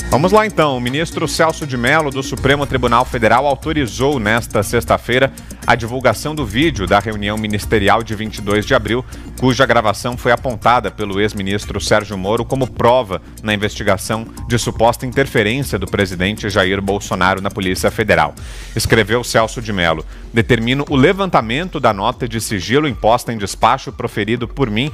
Vamos lá então. O ministro Celso de Mello, do Supremo Tribunal Federal, autorizou nesta sexta-feira a divulgação do vídeo da reunião ministerial de 22 de abril, cuja gravação foi apontada pelo ex-ministro Sérgio Moro como prova na investigação de suposta interferência do presidente Jair Bolsonaro na Polícia Federal. Escreveu Celso de Mello: determino o levantamento da nota de sigilo imposta em despacho proferido por mim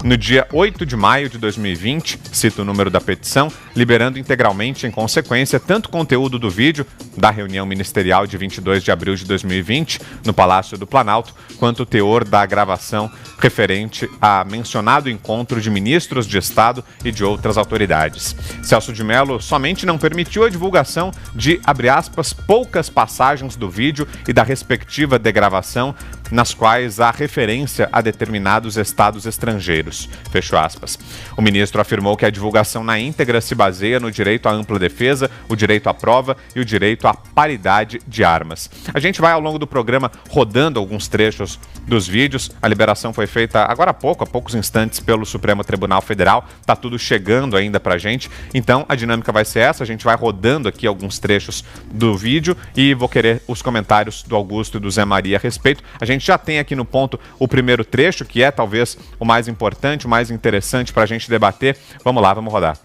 no dia 8 de maio de 2020, cito o número da petição, liberando integralmente, em consequência, tanto o conteúdo do vídeo da reunião ministerial de 22 de abril de 2020, no Palácio do Planalto, quanto o teor da gravação referente a mencionado encontro de ministros de Estado e de outras autoridades. Celso de Mello somente não permitiu a divulgação de, abre aspas, poucas passagens do vídeo e da respectiva degravação, nas quais há referência a determinados estados estrangeiros, fecho aspas. O ministro afirmou que a divulgação na íntegra se baseia no direito à ampla defesa, o direito à prova e o direito à paridade de armas. A gente vai, ao longo do programa, rodando alguns trechos dos vídeos. A liberação foi feita agora há poucos instantes, pelo Supremo Tribunal Federal. Tá tudo chegando ainda pra gente. Então, a dinâmica vai ser essa. A gente vai rodando aqui alguns trechos do vídeo e vou querer os comentários do Augusto e do Zé Maria a respeito. A gente já tem aqui no ponto o primeiro trecho, que é talvez o mais importante, o mais interessante para a gente debater. Vamos lá, vamos rodar.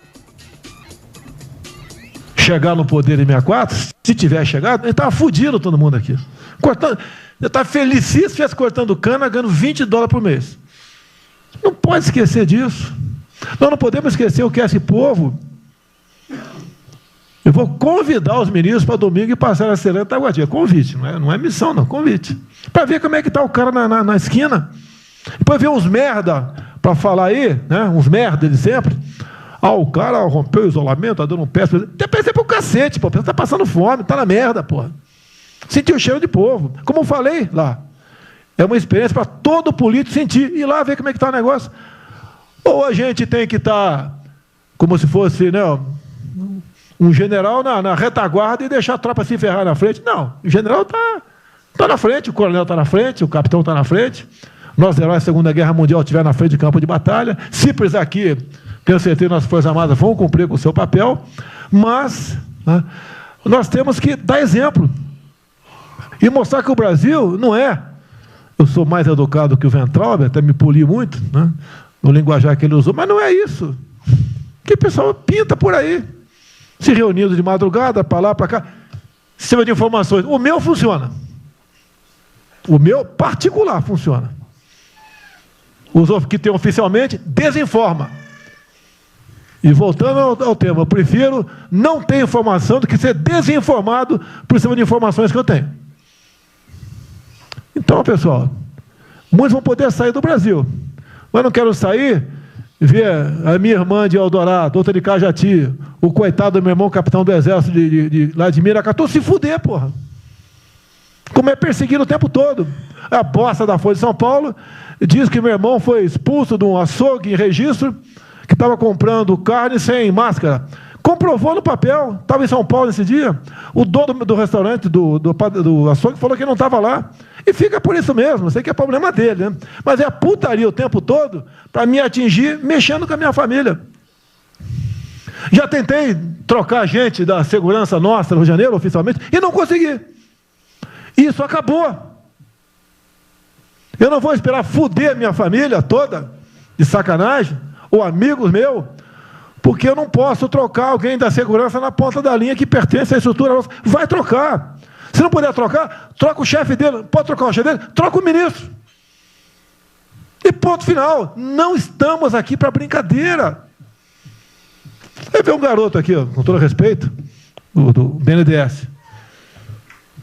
Chegar no poder em 64, se tiver chegado, ele estava fudido todo mundo aqui. Cortando, eu estava felicíssimo se estivesse cortando cana, ganhando $20 por mês. Não pode esquecer disso. Nós não podemos esquecer o que é esse povo. Eu vou convidar os ministros para domingo e passar a Serena Taguatinga. Convite, não é missão, não. Convite. Para ver como é que está o cara na esquina. Depois ver uns merda para falar aí, né? Uns merda de sempre. O cara rompeu o isolamento, tá dando um pé. Até pensei pro cacete, pô. Você tá passando fome, tá na merda, pô. Sentiu o cheiro de povo. Como eu falei lá, é uma experiência para todo político sentir. Ir lá ver como é que tá o negócio. Ou a gente tem que estar como se fosse, né, um general na retaguarda e deixar a tropa se ferrar na frente. Não, o general tá na frente, o coronel está na frente, o capitão está na frente. Nós, heróis da Segunda Guerra Mundial, estiveram na frente de campo de batalha. Se precisar aqui, tenho certeza que nossas Forças Armadas vão cumprir com o seu papel, mas, né, nós temos que dar exemplo e mostrar que o Brasil não é. Eu sou mais educado que o Weintraub, até me poli muito, né, no linguajar que ele usou, mas não é isso. Que o pessoal pinta por aí, se reunindo de madrugada, para lá, para cá, sistema de informações. O meu funciona. O meu particular funciona. Os que tem oficialmente, desinforma. E voltando ao tema, eu prefiro não ter informação do que ser desinformado por cima de informações que eu tenho. Então, pessoal, muitos vão poder sair do Brasil, mas não quero sair, ver a minha irmã de Eldorado, outra de Cajati, o coitado do meu irmão, capitão do exército lá de Miracatu, se fuder, porra. Como é perseguido o tempo todo. A bosta da Folha de São Paulo diz que meu irmão foi expulso de um açougue em registro, que estava comprando carne sem máscara. Comprovou no papel, estava em São Paulo nesse dia. O dono do restaurante, do açougue, falou que não estava lá. E fica por isso mesmo, sei que é problema dele, né? Mas é a putaria o tempo todo para me atingir, mexendo com a minha família. Já tentei trocar gente da segurança nossa no Rio de Janeiro, oficialmente, e não consegui. Isso acabou. Eu não vou esperar fuder a minha família toda, de sacanagem, ou amigos meus, porque eu não posso trocar alguém da segurança na ponta da linha que pertence à estrutura nossa. Vai trocar. Se não puder trocar, troca o chefe dele. Pode trocar o chefe dele? Troca o ministro. E ponto final. Não estamos aqui para brincadeira. Vai ver um garoto aqui, ó, com todo respeito, do BNDES.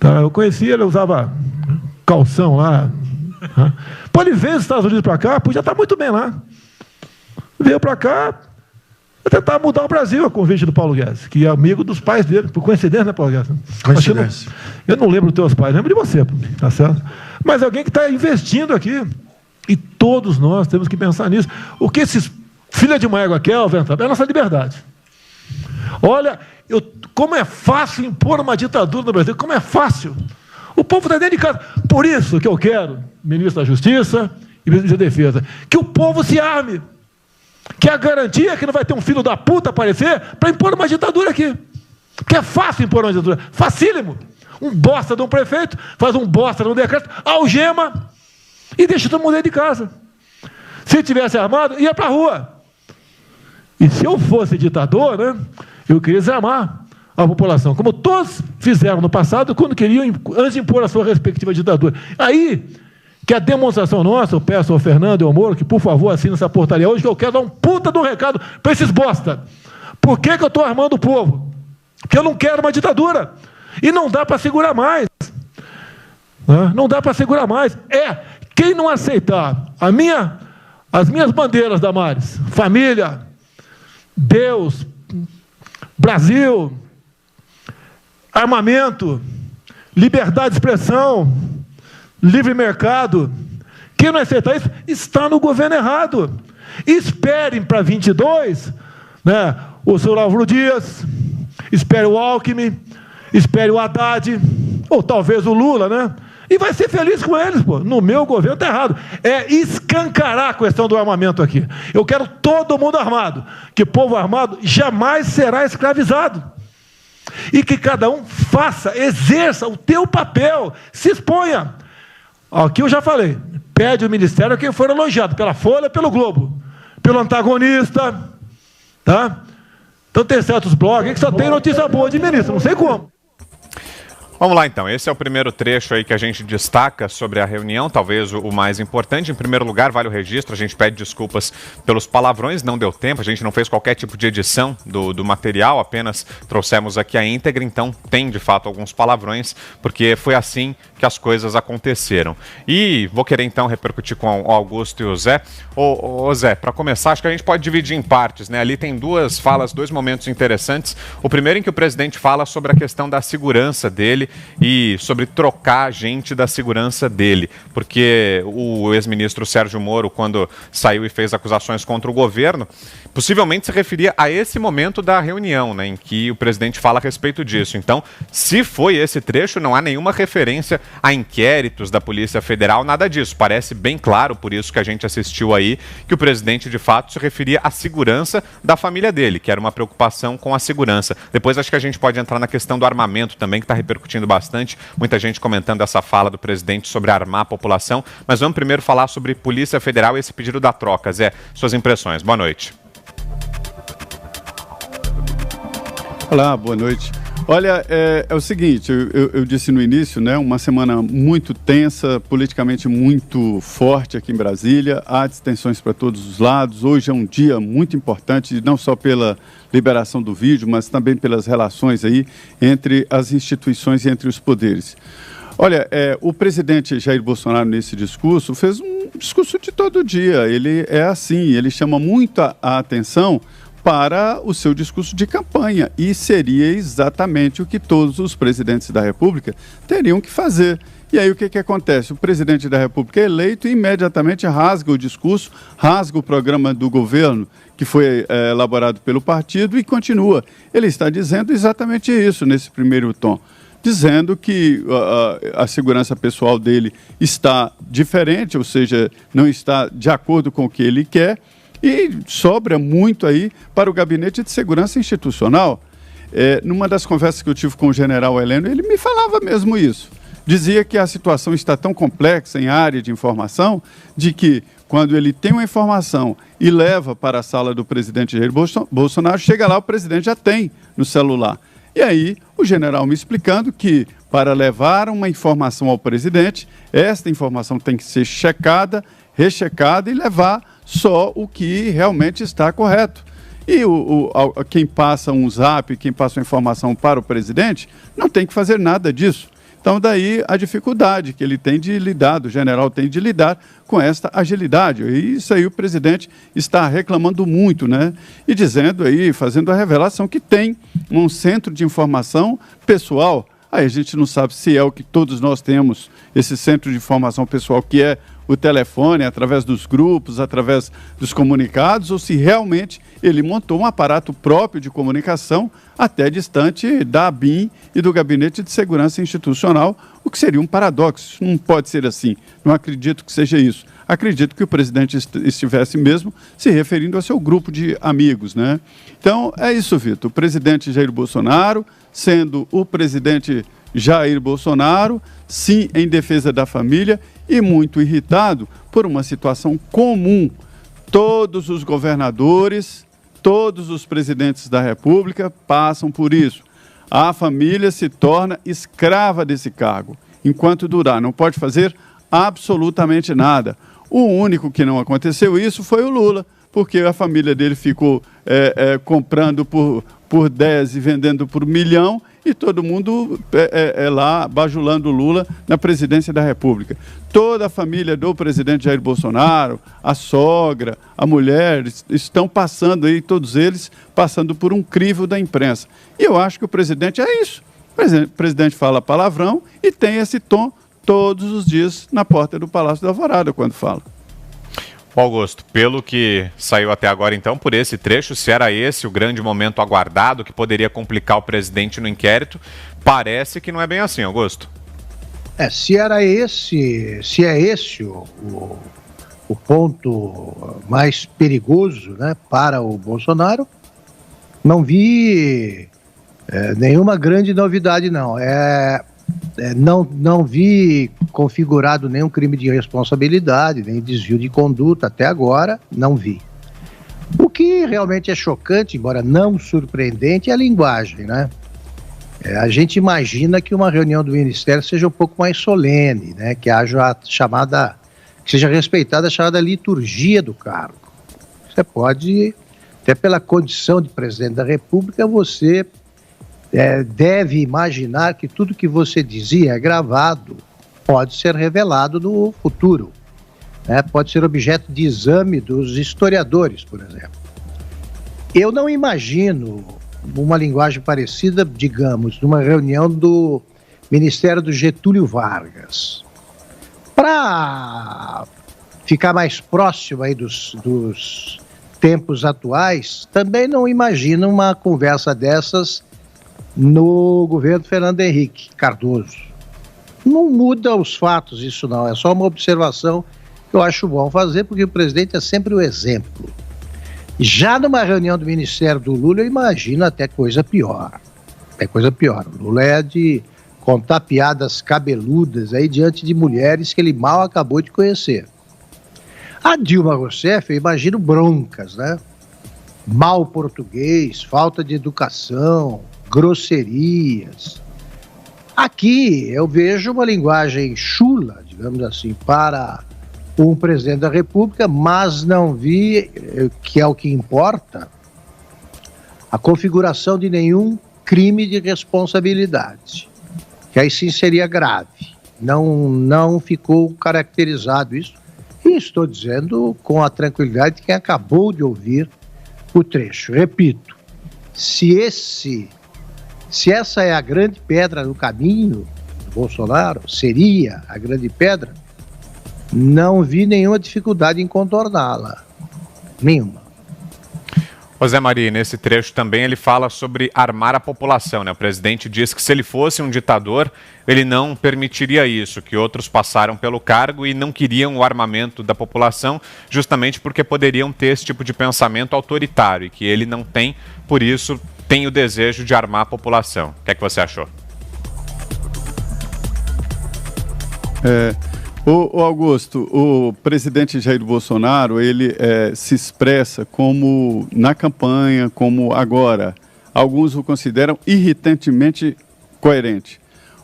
Tá, eu conheci ele, usava calção lá. Pode ver os Estados Unidos para cá, podia estar muito bem lá. Veio para cá, tentar mudar o Brasil, a convite do Paulo Guedes, que é amigo dos pais dele, por coincidência, né, Paulo Guedes? Coincidência. Eu não lembro dos teus pais, lembro de você, tá certo? Mas alguém que está investindo aqui. E todos nós temos que pensar nisso. O que esses filha de uma égua querem, é a nossa liberdade. Olha, como é fácil impor uma ditadura no Brasil, como é fácil. O povo está dentro de casa. Por isso que eu quero, ministro da Justiça e ministro da Defesa, que o povo se arme. que é a garantia que não vai ter um filho da puta aparecer para impor uma ditadura aqui. Porque é fácil impor uma ditadura, facílimo. Um bosta de um prefeito, faz um bosta de um decreto, algema e deixa todo mundo dentro de casa. Se tivesse armado, ia para a rua. E se eu fosse ditador, né, eu queria desarmar a população, como todos fizeram no passado, quando queriam, antes de impor a sua respectiva ditadura. Aí, que a demonstração nossa, eu peço ao Fernando e ao Moro, que por favor assine essa portaria hoje, que eu quero dar um puta de um recado para esses bosta. Por que eu estou armando o povo? Porque eu não quero uma ditadura. E não dá para segurar mais. Não dá para segurar mais. Quem não aceitar as minhas bandeiras, Damares, família, Deus, Brasil, armamento, liberdade de expressão, livre mercado, quem não aceitar isso está no governo errado. Esperem para 22, né, o senhor Álvaro Dias, espere o Alckmin, espere o Haddad, ou talvez o Lula, né? E vai ser feliz com eles, pô. No meu governo está errado. É escancarar a questão do armamento aqui. Eu quero todo mundo armado. Que povo armado jamais será escravizado. E que cada um faça, exerça o teu papel, se exponha. Aqui eu já falei, pede o ministério a quem for elogiado, pela Folha, pelo Globo, pelo antagonista, tá? Então tem certos blogs que só tem notícia boa de ministro, não sei como. Vamos lá então, esse é o primeiro trecho aí que a gente destaca sobre a reunião, talvez o mais importante. Em primeiro lugar, vale o registro, a gente pede desculpas pelos palavrões, não deu tempo, a gente não fez qualquer tipo de edição do material, apenas trouxemos aqui a íntegra, então tem de fato alguns palavrões, porque foi assim que as coisas aconteceram. E vou querer então repercutir com o Augusto e o Zé. Ô Zé, para começar, acho que a gente pode dividir em partes, né? Ali tem duas falas, dois momentos interessantes. O primeiro em que o presidente fala sobre a questão da segurança dele, e sobre trocar gente da segurança dele, porque o ex-ministro Sérgio Moro, quando saiu e fez acusações contra o governo, possivelmente se referia a esse momento da reunião, né, em que o presidente fala a respeito disso. Então, se foi esse trecho, não há nenhuma referência a inquéritos da Polícia Federal, nada disso. Parece bem claro, por isso que a gente assistiu aí, que o presidente de fato se referia à segurança da família dele, que era uma preocupação com a segurança. Depois acho que a gente pode entrar na questão do armamento também, que está repercutindo bastante, muita gente comentando essa fala do presidente sobre armar a população, mas vamos primeiro falar sobre Polícia Federal e esse pedido da troca. Zé, suas impressões. Boa noite. Olá, boa noite. Olha, é o seguinte, eu disse no início, né, uma semana muito tensa, politicamente muito forte aqui em Brasília, há distensões para todos os lados. Hoje é um dia muito importante, não só pela liberação do vídeo, mas também pelas relações aí entre as instituições e entre os poderes. Olha, o presidente Jair Bolsonaro, nesse discurso, fez um discurso de todo dia. Ele é assim, ele chama muito a atenção para o seu discurso de campanha, e seria exatamente o que todos os presidentes da República teriam que fazer. E aí o que acontece? O presidente da República é eleito e imediatamente rasga o discurso, rasga o programa do governo que foi elaborado pelo partido e continua. Ele está dizendo exatamente isso nesse primeiro tom, dizendo que a segurança pessoal dele está diferente, ou seja, não está de acordo com o que ele quer, e sobra muito aí para o Gabinete de Segurança Institucional. Numa das conversas que eu tive com o general Heleno, ele me falava mesmo isso. Dizia que a situação está tão complexa em área de informação, de que quando ele tem uma informação e leva para a sala do presidente Jair Bolsonaro, chega lá, o presidente já tem no celular. E aí, o general me explicando que, para levar uma informação ao presidente, esta informação tem que ser checada, rechecada e levar só o que realmente está correto. E quem passa um zap, quem passa uma informação para o presidente, não tem que fazer nada disso. Então, daí a dificuldade que ele tem de lidar, o general tem de lidar com esta agilidade. E isso aí o presidente está reclamando muito, né? E dizendo aí, fazendo a revelação que tem um centro de informação pessoal. Aí a gente não sabe se é o que todos nós temos, esse centro de informação pessoal, que é o telefone, através dos grupos, através dos comunicados, ou se realmente ele montou um aparato próprio de comunicação, até distante da ABIN e do Gabinete de Segurança Institucional, o que seria um paradoxo. Não pode ser assim, não acredito que seja isso. acredito que o presidente estivesse mesmo se referindo ao seu grupo de amigos, né? Então, é isso, Vitor. O presidente Jair Bolsonaro, sendo o presidente Jair Bolsonaro, sim, em defesa da família e muito irritado por uma situação comum. Todos os governadores, todos os presidentes da República passam por isso. A família se torna escrava desse cargo. Enquanto durar, não pode fazer absolutamente nada. O único que não aconteceu isso foi o Lula, porque a família dele ficou comprando por 10 e vendendo por 1 milhão, e todo mundo lá bajulando o Lula na presidência da República. Toda a família do presidente Jair Bolsonaro, a sogra, a mulher, estão passando aí, todos eles passando por um crivo da imprensa. E eu acho que o presidente é isso. O presidente fala palavrão e tem esse tom todos os dias na porta do Palácio da Alvorada quando fala. Augusto, pelo que saiu até agora, então, por esse trecho, se era esse o grande momento aguardado que poderia complicar o presidente no inquérito, parece que não é bem assim, Augusto. Se é esse o ponto mais perigoso, né, para o Bolsonaro, não vi nenhuma grande novidade, não. Não vi configurado nenhum crime de responsabilidade, nem desvio de conduta até agora, não vi. O que realmente é chocante, embora não surpreendente, é a linguagem, né? A gente imagina que uma reunião do Ministério seja um pouco mais solene, né? Que haja que seja respeitada a chamada liturgia do cargo. Você pode, até pela condição de presidente da República, você deve imaginar que tudo que você dizia é gravado, pode ser revelado no futuro, né? Pode ser objeto de exame dos historiadores, por exemplo. Eu não imagino uma linguagem parecida, digamos, numa reunião do Ministério do Getúlio Vargas. Para ficar mais próximo aí dos tempos atuais, também não imagino uma conversa dessas no governo Fernando Henrique Cardoso. Não muda os fatos isso não, é só uma observação que eu acho bom fazer, porque o presidente é sempre o exemplo. Já numa reunião do Ministério do Lula, eu imagino até coisa pior. O Lula é de contar piadas cabeludas aí diante de mulheres que ele mal acabou de conhecer. A Dilma Rousseff, eu imagino broncas, né? Mau português, falta de educação, grosserias. Aqui eu vejo uma linguagem chula, digamos assim, para um presidente da República, mas não vi, que é o que importa, a configuração de nenhum crime de responsabilidade, que aí sim seria grave. Não ficou caracterizado isso, e estou dizendo com a tranquilidade de quem acabou de ouvir o trecho. Repito, se essa é a grande pedra no caminho do Bolsonaro, seria a grande pedra, não vi nenhuma dificuldade em contorná-la. Nenhuma. José Maria, nesse trecho também ele fala sobre armar a população, né? O presidente diz que se ele fosse um ditador, ele não permitiria isso, que outros passaram pelo cargo e não queriam o armamento da população, justamente porque poderiam ter esse tipo de pensamento autoritário e que ele não tem, por isso tem o desejo de armar a população. O que é que você achou? O Augusto, o presidente Jair Bolsonaro, ele se expressa como na campanha, como agora. Alguns o consideram irritantemente coerente.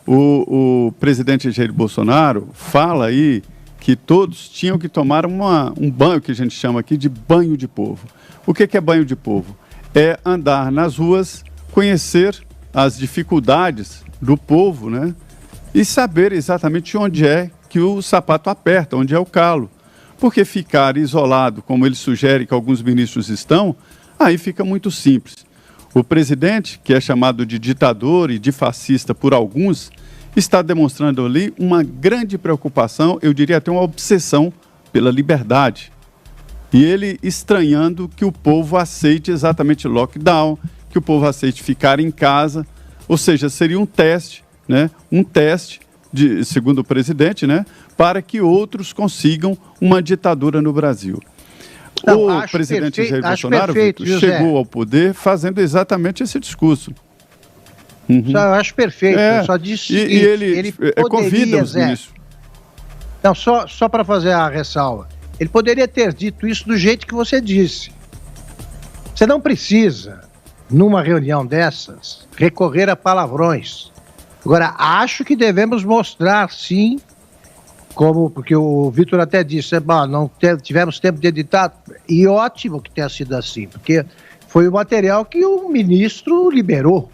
O presidente Jair Bolsonaro fala aí que todos tinham que tomar um banho, que a gente chama aqui de banho de povo. O que é banho de povo? É andar nas ruas, conhecer as dificuldades do povo, né? E saber exatamente onde é que o sapato aperta, onde é o calo. Porque ficar isolado, como ele sugere que alguns ministros estão, aí fica muito simples. O presidente, que é chamado de ditador e de fascista por alguns, está demonstrando ali uma grande preocupação, eu diria até uma obsessão pela liberdade. E ele estranhando que o povo aceite exatamente lockdown, que o povo aceite ficar em casa, ou seja, seria um teste, né? Um teste segundo o presidente, né, para que outros consigam uma ditadura no Brasil. Não, o presidente Jair Bolsonaro, Vitor, chegou ao poder fazendo exatamente esse discurso. Eu acho perfeito, eu só disse e ele convida os ministros. Não, só para fazer a ressalva. Ele poderia ter dito isso do jeito que você disse. Você não precisa, numa reunião dessas, recorrer a palavrões. Agora, acho que devemos mostrar, sim, porque o Vitor até disse, não tivemos tempo de editar, e ótimo que tenha sido assim, porque foi o material que o ministro liberou.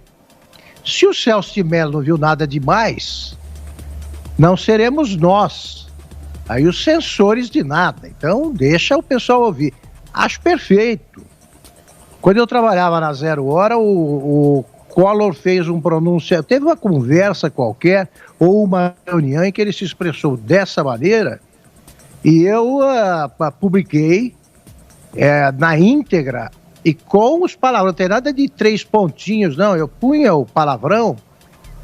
Se o Celso de Mello não viu nada demais, não seremos nós, aí os censores de nada. Então, deixa o pessoal ouvir. Acho perfeito. Quando eu trabalhava na Zero Hora, o Collor fez um pronunciamento, teve uma conversa qualquer, ou uma reunião em que ele se expressou dessa maneira, e eu publiquei na íntegra, e com os palavrões, não tem nada de 3 pontinhos, não, eu punha o palavrão,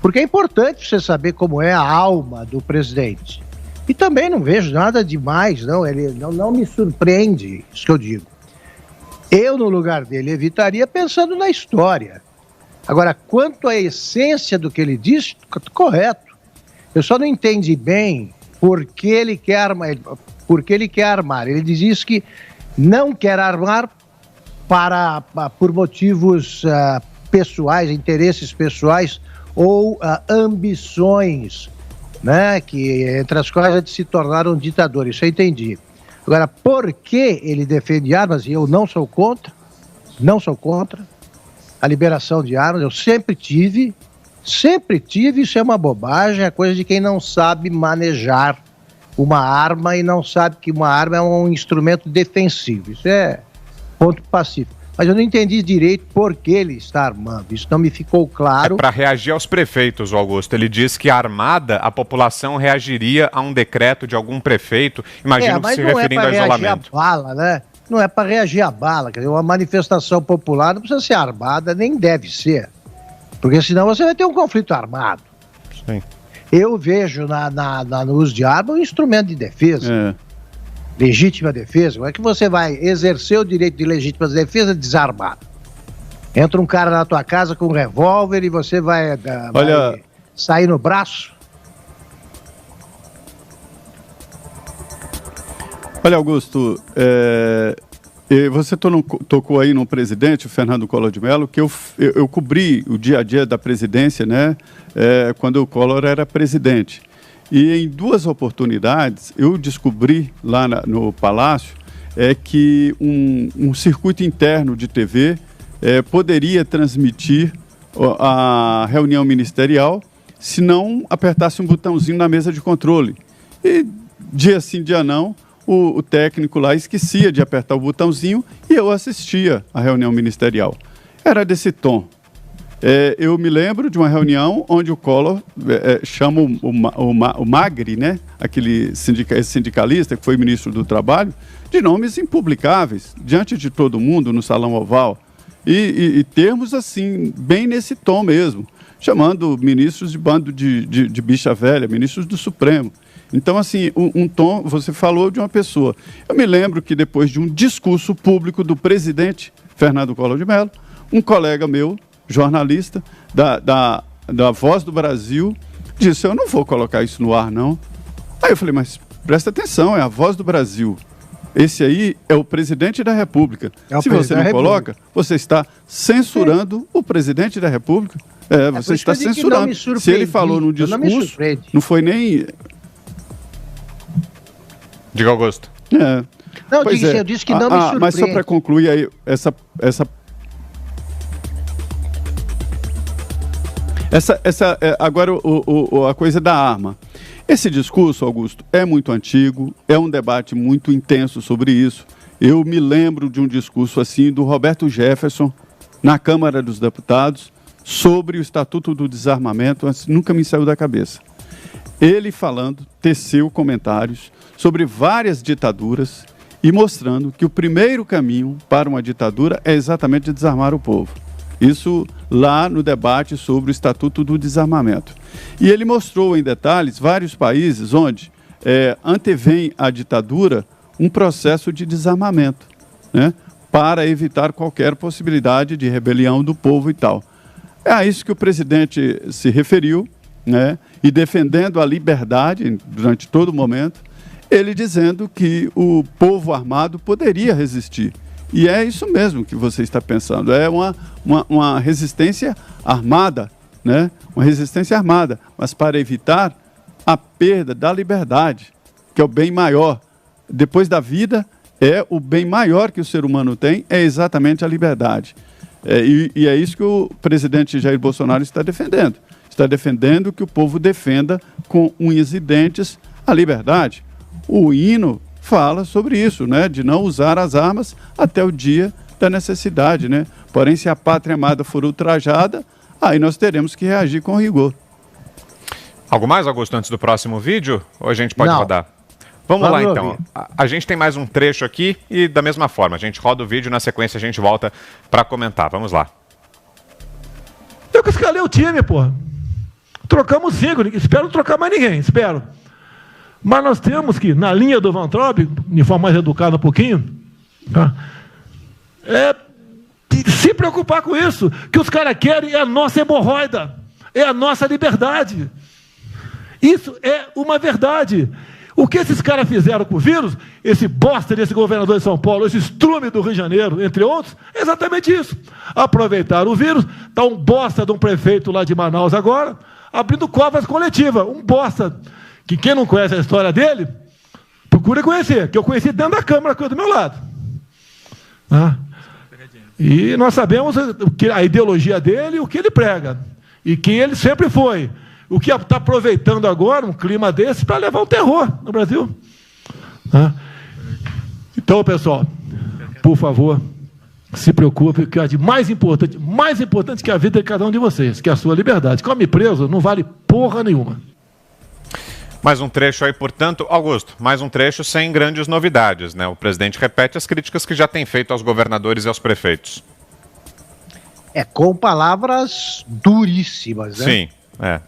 porque é importante você saber como é a alma do presidente. E também não vejo nada demais, não, ele não me surpreende, isso que eu digo. Eu, no lugar dele, evitaria pensando na história. Agora, quanto à essência do que ele disse, correto. Eu só não entendi bem por que ele quer armar. Ele diz que não quer armar por motivos pessoais, interesses pessoais ou ambições, né, que entre as quais é de se tornar um ditador. Isso eu entendi. Agora, por que ele defende armas, e eu não sou contra a liberação de armas, eu sempre tive, isso é uma bobagem, é coisa de quem não sabe manejar uma arma e não sabe que uma arma é um instrumento defensivo, isso é ponto pacífico. Mas eu não entendi direito por que ele está armando, isso não me ficou claro. Para reagir aos prefeitos, Augusto, ele diz que armada a população reagiria a um decreto de algum prefeito, imagino que se referindo ao isolamento. Bala, né? Não é para reagir a bala, quer dizer, uma manifestação popular não precisa ser armada, nem deve ser, porque senão você vai ter um conflito armado. Sim. Eu vejo no uso de arma um instrumento de defesa, legítima defesa. Como é que você vai exercer o direito de legítima defesa desarmado? Entra um cara na tua casa com um revólver e você vai sair no braço? Olha, Augusto, você tocou aí no presidente, o Fernando Collor de Mello, que eu cobri o dia a dia da presidência, né, quando o Collor era presidente. E em 2 oportunidades eu descobri lá no Palácio que um circuito interno de TV poderia transmitir a reunião ministerial se não apertasse um botãozinho na mesa de controle. E dia sim, dia não, o técnico lá esquecia de apertar o botãozinho e eu assistia à reunião ministerial. Era desse tom. Eu me lembro de uma reunião onde o Collor chama o Magri, né, esse sindicalista que foi ministro do Trabalho, de nomes impublicáveis, diante de todo mundo no Salão Oval. E termos assim, bem nesse tom mesmo, chamando ministros de bando de bicha velha, ministros do Supremo. Então, assim, um tom, você falou de uma pessoa. Eu me lembro que depois de um discurso público do presidente Fernando Collor de Mello, um colega meu, jornalista da Voz do Brasil, disse, eu não vou colocar isso no ar, não. Aí eu falei, mas presta atenção, é a Voz do Brasil. Esse aí é o presidente da República. Se você não coloca, você está censurando o presidente da República. Você está censurando. Se ele falou no discurso, não foi nem... Diga, Augusto. Não, eu disse que não me surpreende. Mas só para concluir aí, agora a coisa da arma. Esse discurso, Augusto, é muito antigo, é um debate muito intenso sobre isso. Eu me lembro de um discurso assim do Roberto Jefferson na Câmara dos Deputados sobre o Estatuto do Desarmamento, nunca me saiu da cabeça. Ele falando, teceu comentários sobre várias ditaduras e mostrando que o primeiro caminho para uma ditadura é exatamente desarmar o povo. Isso lá no debate sobre o Estatuto do Desarmamento. E ele mostrou em detalhes vários países onde antevém a ditadura um processo de desarmamento, né, para evitar qualquer possibilidade de rebelião do povo e tal. É a isso que o presidente se referiu, né, e defendendo a liberdade durante todo o momento, ele dizendo que o povo armado poderia resistir. E é isso mesmo que você está pensando, é uma resistência armada, né? Uma resistência armada, mas para evitar a perda da liberdade, que é o bem maior. Depois da vida, o bem maior que o ser humano tem, é exatamente a liberdade. E é isso que o presidente Jair Bolsonaro está defendendo. Está defendendo que o povo defenda com unhas e dentes a liberdade. O hino fala sobre isso, né, de não usar as armas até o dia da necessidade, né? Porém, se a pátria amada for ultrajada, aí nós teremos que reagir com rigor. Algo mais, Augusto, antes do próximo vídeo? Ou a gente pode rodar? Vamos lá, então. A gente tem mais um trecho aqui e, da mesma forma, a gente roda o vídeo, na sequência a gente volta para comentar. Vamos lá. Eu que escalei o time, pô. Trocamos 5, espero não trocar mais ninguém, espero. Mas nós temos que, na linha do Van Traub, de forma mais educada um pouquinho, tá? Se preocupar com isso, que os caras querem é a nossa hemorroida, é a nossa liberdade. Isso é uma verdade. O que esses caras fizeram com o vírus, esse bosta desse governador de São Paulo, esse estrume do Rio de Janeiro, entre outros, é exatamente isso. Aproveitaram o vírus, está um bosta de um prefeito lá de Manaus agora, abrindo covas coletivas, um bosta, que quem não conhece a história dele, procura conhecer, que eu conheci dentro da Câmara, aqui do meu lado. E nós sabemos a ideologia dele e o que ele prega, e quem ele sempre foi. O que está aproveitando agora um clima desse para levar o terror no Brasil. Então, pessoal, por favor, se preocupe, que é de mais importante que a vida de cada um de vocês, que é a sua liberdade. Come preso não vale porra nenhuma. Mais um trecho aí, portanto, Augusto, mais um trecho sem grandes novidades, né? O presidente repete as críticas que já tem feito aos governadores e aos prefeitos. Com palavras duríssimas, né? Sim.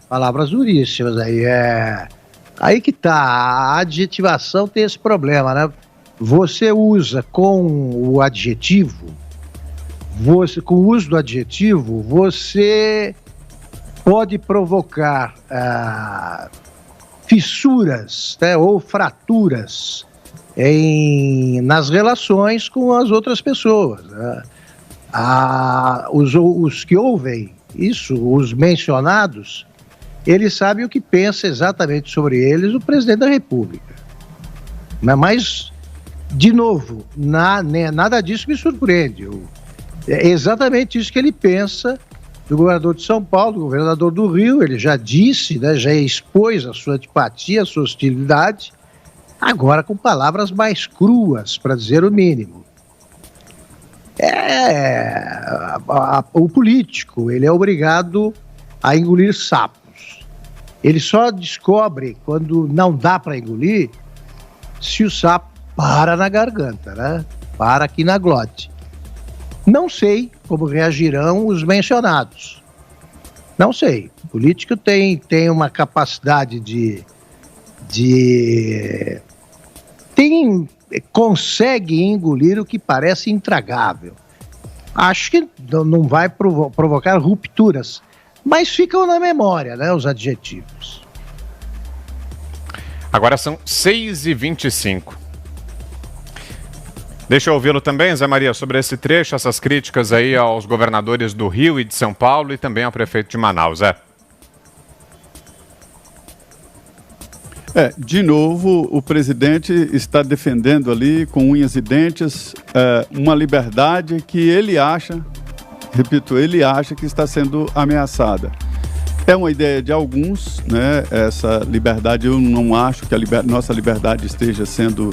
Palavras duríssimas aí. Aí que tá, a adjetivação tem esse problema, né? Você usa com o adjetivo, com o uso do adjetivo, você pode provocar fissuras, né, ou fraturas nas relações com as outras pessoas, né? Os que ouvem isso, os mencionados, eles sabem o que pensa exatamente sobre eles o presidente da República. Mas de novo, nada disso me surpreende. É exatamente isso que ele pensa do governador de São Paulo, do governador do Rio. Ele já disse, né, já expôs a sua antipatia, a sua hostilidade, agora com palavras mais cruas, para dizer o mínimo. O político, ele é obrigado a engolir sapos. Ele só descobre quando não dá para engolir se o sapo para na garganta, né? Para aqui na glote. Não sei como reagirão os mencionados. Não sei. O político tem uma capacidade consegue engolir o que parece intragável. Acho que não vai provocar rupturas, mas ficam na memória, né, os adjetivos. Agora são 6h25. Deixa eu ouvi-lo também, Zé Maria, sobre esse trecho, essas críticas aí aos governadores do Rio e de São Paulo e também ao prefeito de Manaus, De novo, o presidente está defendendo ali, com unhas e dentes, uma liberdade que ele acha que está sendo ameaçada. É uma ideia de alguns, né? Essa liberdade, eu não acho que nossa liberdade esteja sendo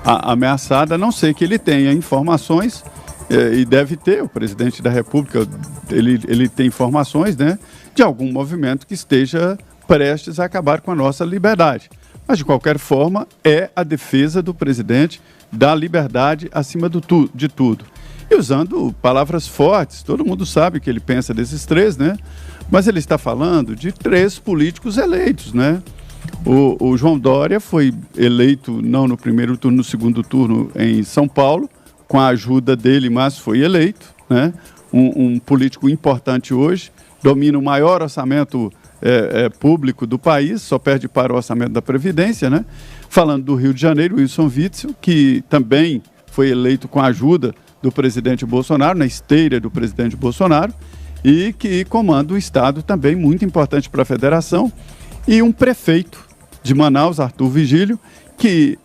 ameaçada, a não ser que ele tenha informações, e deve ter, o presidente da República, ele tem informações, né, de algum movimento que esteja prestes a acabar com a nossa liberdade. Mas, de qualquer forma, é a defesa do presidente da liberdade acima de tudo. e usando palavras fortes. Todo mundo sabe o que ele pensa desses três, né? Mas ele está falando de 3 políticos eleitos, né? O João Dória foi eleito não no primeiro turno, no segundo turno em São Paulo, com a ajuda dele, mas foi eleito, né? Um político importante hoje, domina o maior orçamento público do país, só perde para o orçamento da Previdência, né? Falando do Rio de Janeiro, Wilson Witzel, que também foi eleito com a ajuda do presidente Bolsonaro, na esteira do presidente Bolsonaro, e que comanda um estado também muito importante para a federação, e um prefeito de Manaus, Arthur Vigílio, que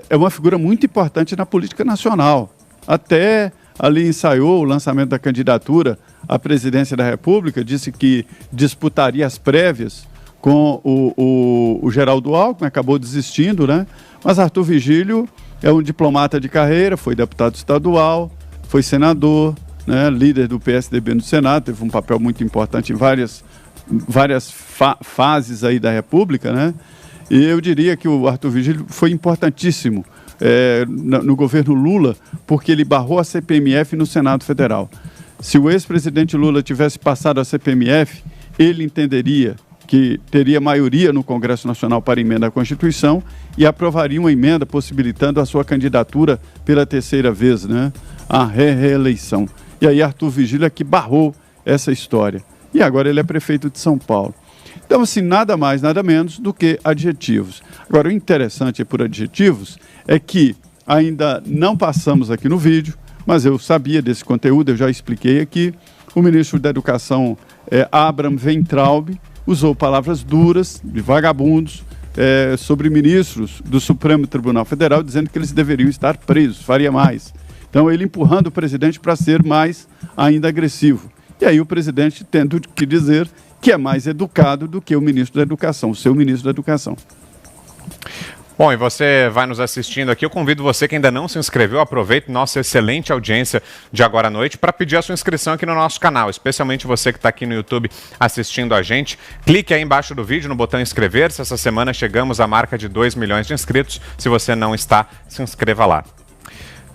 é uma figura muito importante na política nacional. Até ali ensaiou o lançamento da candidatura à presidência da República, disse que disputaria as prévias com o Geraldo Alckmin, acabou desistindo, né? Mas Arthur Vigílio é um diplomata de carreira, foi deputado estadual, foi senador, né? Líder do PSDB no Senado, teve um papel muito importante em várias fases aí da República, né? E eu diria que o Arthur Vigílio foi importantíssimo no governo Lula, porque ele barrou a CPMF no Senado Federal. Se o ex-presidente Lula tivesse passado a CPMF, ele entenderia que teria maioria no Congresso Nacional para emenda à Constituição e aprovaria uma emenda possibilitando a sua candidatura pela 3ª vez, né? A reeleição. E aí Arthur Vigílio é que barrou essa história. E agora ele é prefeito de São Paulo. Então, assim, nada mais, nada menos do que adjetivos. Agora, o interessante por adjetivos é que ainda não passamos aqui no vídeo, mas eu sabia desse conteúdo, eu já expliquei aqui. O ministro da Educação, Abraham Weintraub, usou palavras duras, de vagabundos, sobre ministros do Supremo Tribunal Federal, dizendo que eles deveriam estar presos, faria mais. Então, ele empurrando o presidente para ser mais ainda agressivo. E aí o presidente tendo que dizer que é mais educado do que o ministro da Educação, o seu ministro da Educação. Bom, e você vai nos assistindo aqui, eu convido você que ainda não se inscreveu, aproveite nossa excelente audiência de agora à noite para pedir a sua inscrição aqui no nosso canal, especialmente você que está aqui no YouTube assistindo a gente. Clique aí embaixo do vídeo no botão inscrever-se, essa semana chegamos à marca de 2 milhões de inscritos, se você não está, se inscreva lá.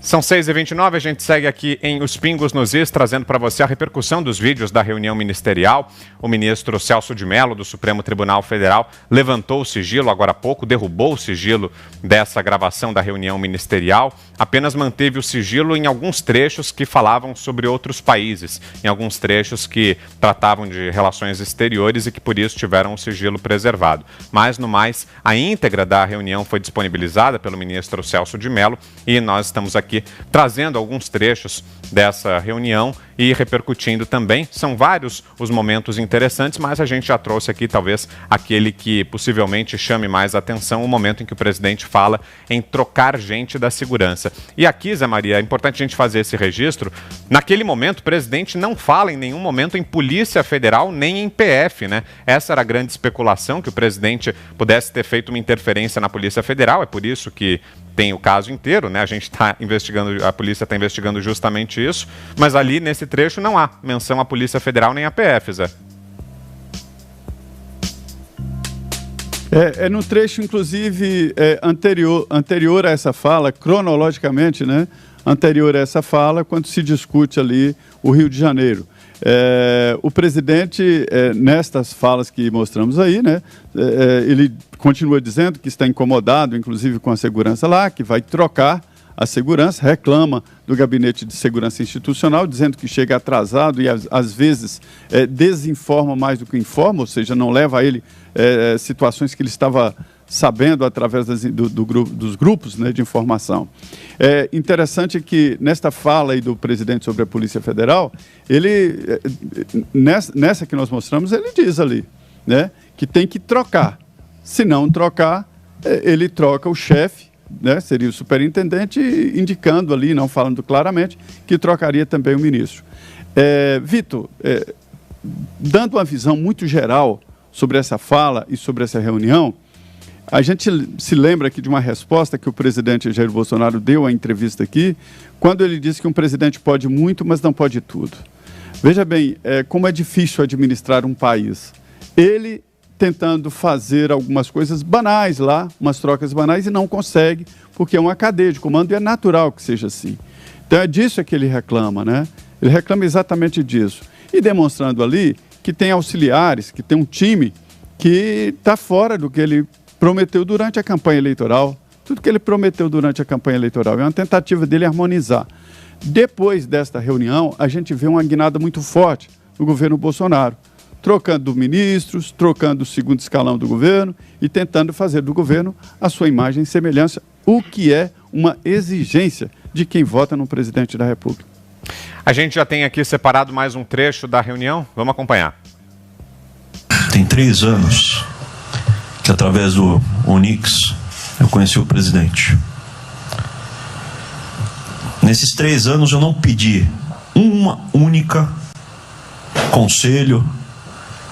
São 6h29, a gente segue aqui em Os Pingos nos Is, trazendo para você a repercussão dos vídeos da reunião ministerial. O ministro Celso de Mello, do Supremo Tribunal Federal, levantou o sigilo agora há pouco, derrubou o sigilo dessa gravação da reunião ministerial, apenas manteve o sigilo em alguns trechos que falavam sobre outros países, em alguns trechos que tratavam de relações exteriores e que por isso tiveram o sigilo preservado. Mas, no mais, a íntegra da reunião foi disponibilizada pelo ministro Celso de Mello e nós estamos aqui trazendo alguns trechos dessa reunião e repercutindo também. São vários os momentos interessantes, mas a gente já trouxe aqui talvez aquele que possivelmente chame mais atenção, o momento em que o presidente fala em trocar gente da segurança. E aqui, Zé Maria, é importante a gente fazer esse registro. Naquele momento, o presidente não fala em nenhum momento em Polícia Federal nem em PF, né? Essa era a grande especulação, que o presidente pudesse ter feito uma interferência na Polícia Federal, é por isso que tem o caso inteiro, né? A gente está investigando, a polícia está investigando justamente isso, mas ali nesse trecho não há menção à Polícia Federal nem à PF, Zé. É no trecho, inclusive, anterior a essa fala, cronologicamente, né? Anterior a essa fala, quando se discute ali o Rio de Janeiro. O presidente, nestas falas que mostramos aí, né, ele continua dizendo que está incomodado, inclusive, com a segurança lá, que vai trocar a segurança, reclama do Gabinete de Segurança Institucional, dizendo que chega atrasado e, às vezes, desinforma mais do que informa, ou seja, não leva a ele situações que ele estava sabendo através dos grupos, né, de informação. É interessante que, nesta fala aí do presidente sobre a Polícia Federal, ele, nessa que nós mostramos, ele diz ali, né, que tem que trocar. Se não trocar, ele troca o chefe, né, seria o superintendente, indicando ali, não falando claramente, que trocaria também o ministro. Vitor, dando uma visão muito geral sobre essa fala e sobre essa reunião, a gente se lembra aqui de uma resposta que o presidente Jair Bolsonaro deu à entrevista aqui, quando ele disse que um presidente pode muito, mas não pode tudo. Veja bem, como é difícil administrar um país. Ele tentando fazer algumas coisas banais lá, umas trocas banais, e não consegue, porque é uma cadeia de comando e é natural que seja assim. Então é disso que ele reclama, né? Ele reclama exatamente disso. E demonstrando ali que tem auxiliares, que tem um time que está fora do que ele prometeu durante a campanha eleitoral. Tudo que ele prometeu durante a campanha eleitoral é uma tentativa dele harmonizar. Depois desta reunião, a gente vê uma guinada muito forte no governo Bolsonaro, trocando ministros, trocando o segundo escalão do governo e tentando fazer do governo a sua imagem e semelhança, o que é uma exigência de quem vota no presidente da República. A gente já tem aqui separado mais um trecho da reunião, vamos acompanhar. Tem 3 anos que, através do Onix, eu conheci o presidente. Nesses 3 anos eu não pedi uma única conselho,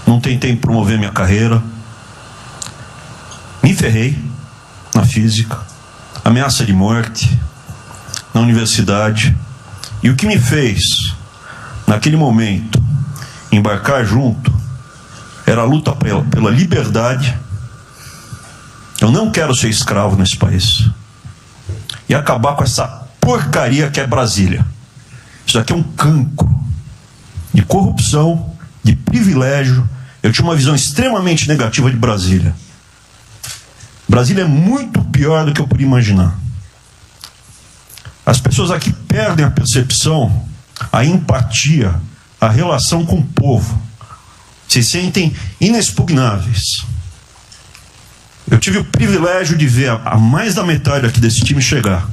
não tentei promover minha carreira, me ferrei na física, ameaça de morte na universidade, e o que me fez, naquele momento, embarcar junto, era a luta pela liberdade. Eu não quero ser escravo nesse país e acabar com essa porcaria que é Brasília. Isso aqui é um cancro de corrupção, de privilégio. Eu tinha uma visão extremamente negativa de Brasília. Brasília é muito pior do que eu podia imaginar. As pessoas aqui perdem a percepção, a empatia, a relação com o povo. Se sentem inexpugnáveis. Eu tive o privilégio de ver a mais da metade aqui desse time chegar.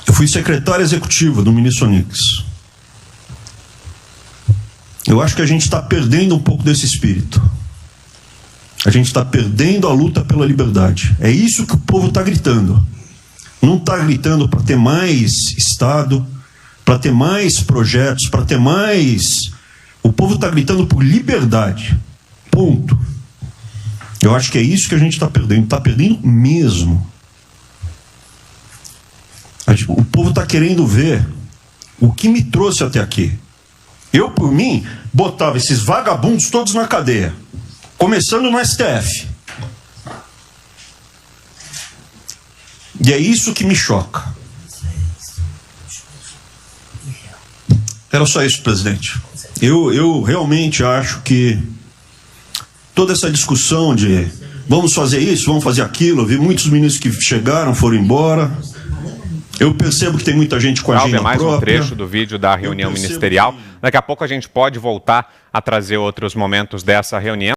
Eu fui secretário executivo do ministro Onix. Eu acho que a gente está perdendo um pouco desse espírito. A gente está perdendo a luta pela liberdade. É isso que o povo está gritando. Não está gritando para ter mais Estado, para ter mais projetos, para ter mais... O povo está gritando por liberdade. Ponto. Eu acho que é isso que a gente está perdendo. Está perdendo mesmo. O povo está querendo ver o que me trouxe até aqui. Eu, por mim, botava esses vagabundos todos na cadeia. Começando no STF. E é isso que me choca. Era só isso, presidente. Eu realmente acho que toda essa discussão de vamos fazer isso, vamos fazer aquilo, eu vi muitos ministros que chegaram, foram embora. Eu percebo que tem muita gente com a agenda mais própria. Um trecho do vídeo da reunião ministerial. Daqui a pouco a gente pode voltar a trazer outros momentos dessa reunião.